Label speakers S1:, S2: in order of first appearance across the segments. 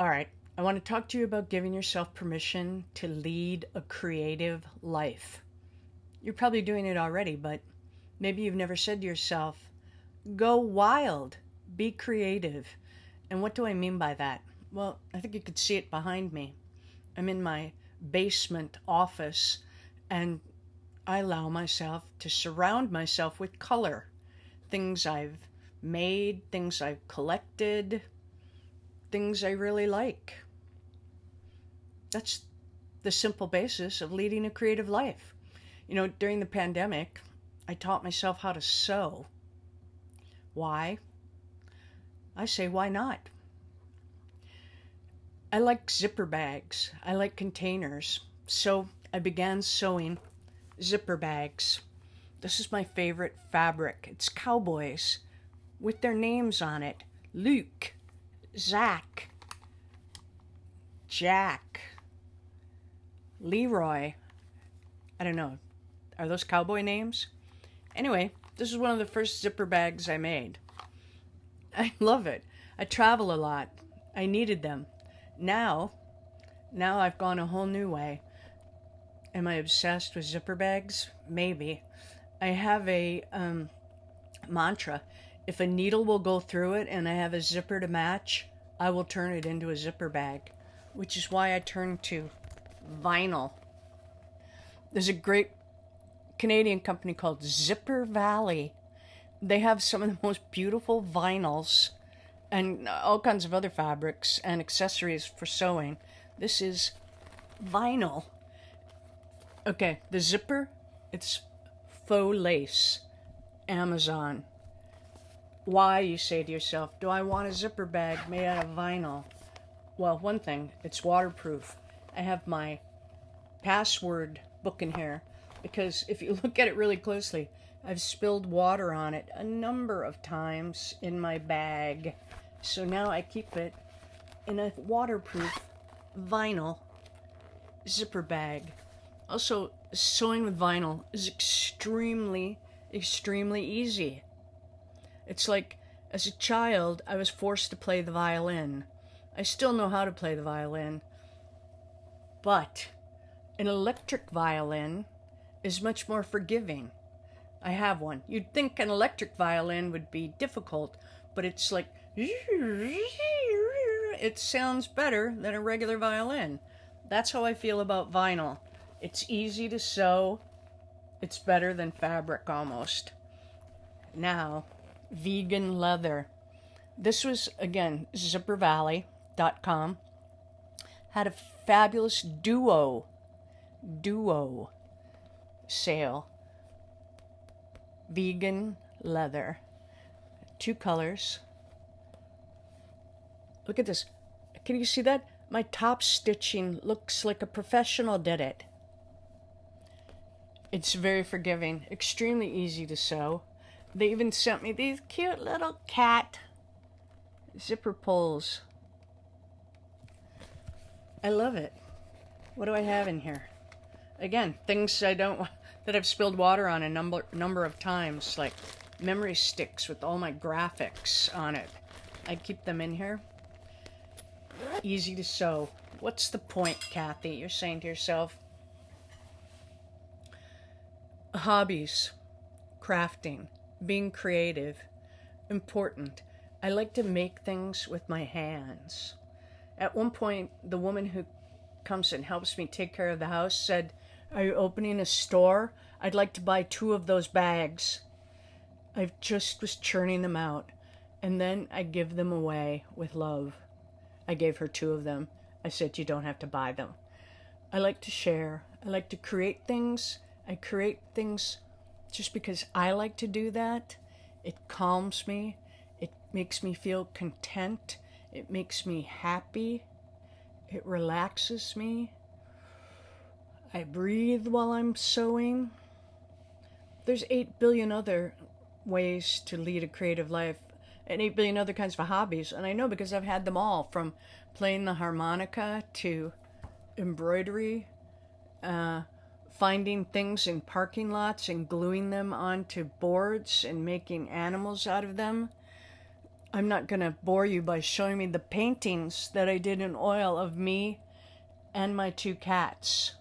S1: All right, I want to talk to you about giving yourself permission to lead a creative life. You're probably doing it already, but maybe you've never said to yourself, go wild, be creative. And what do I mean by that? Well, I think you could see it behind me. I'm in my basement office and I allow myself to surround myself with color. Things I've made, things I've collected, things I really like. That's the simple basis of leading a creative life. During the pandemic, I taught myself how to sew. Why? I say, why not? I like zipper bags. I like containers. So I began sewing zipper bags. This is my favorite fabric. It's cowboys with their names on it. Luke, Zach, Jack, Leroy. I don't know. Are those cowboy names? Anyway, this is one of the first zipper bags I made. I love it. I travel a lot. I needed them. Now I've gone a whole new way. Am I obsessed with zipper bags? Maybe. I have a mantra. If a needle will go through it and I have a zipper to match, I will turn it into a zipper bag, which is why I turned to vinyl. There's a great Canadian company called Zipper Valley. They have some of the most beautiful vinyls and all kinds of other fabrics and accessories for sewing. This is vinyl. Okay, the zipper, it's faux lace. Amazon. Why, you say to yourself, do I want a zipper bag made out of vinyl? Well, one thing, it's waterproof. I have my password book in here because if you look at it really closely, I've spilled water on it a number of times in my bag. So now I keep it in a waterproof vinyl zipper bag. Also, sewing with vinyl is extremely easy. It's like, as a child, I was forced to play the violin. I still know how to play the violin. But an electric violin is much more forgiving. I have one. You'd think an electric violin would be difficult, but it's like, it sounds better than a regular violin. That's how I feel about vinyl. It's easy to sew. It's better than fabric almost. Now, vegan leather. This was, again, zippervalley.com. Had a fabulous duo sale. Vegan leather. 2 colors. Look at this. Can you see that? My top stitching looks like a professional did it. It's very forgiving, extremely easy to sew. They even sent me these cute little cat zipper pulls. I love it. What do I have in here? Again, things that I've spilled water on a number of times, like memory sticks with all my graphics on it. I keep them in here. Easy to sew. What's the point, Kathy? You're saying to yourself. Hobbies, crafting, being creative, important. I like to make things with my hands. At one point, the woman who comes and helps me take care of the house said, "Are you opening a store? I'd like to buy 2 of those bags." I just was churning them out, and then I give them away with love. I gave her 2 of them. I said, "You don't have to buy them." I like to share. I like to create things. I create things just because I like to do that. It calms me. It makes me feel content. It makes me happy. It relaxes me. I breathe while I'm sewing. There's 8 billion other ways to lead a creative life and 8 billion other kinds of hobbies. And I know because I've had them all, from playing the harmonica to embroidery, finding things in parking lots and gluing them onto boards and making animals out of them. I'm not going to bore you by showing me the paintings that I did in oil of me and my two cats.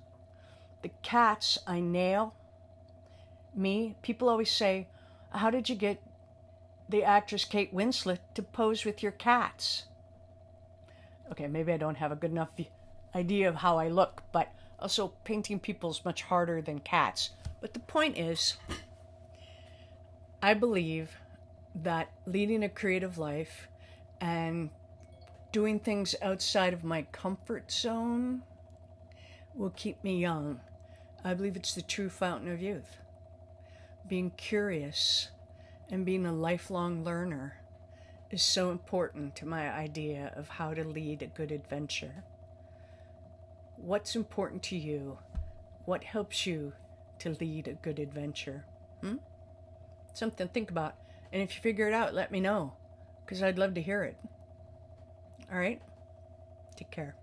S1: The cats I nail. Me, people always say, how did you get the actress Kate Winslet to pose with your cats? Okay, maybe I don't have a good enough idea of how I look, but also painting people is much harder than cats. But the point is, I believe that leading a creative life and doing things outside of my comfort zone will keep me young. I believe it's the true fountain of youth. Being curious and being a lifelong learner is so important to my idea of how to lead a good adventure. What's important to you? What helps you to lead a good adventure? Something to think about. And if you figure it out, let me know, because I'd love to hear it. All right? Take care.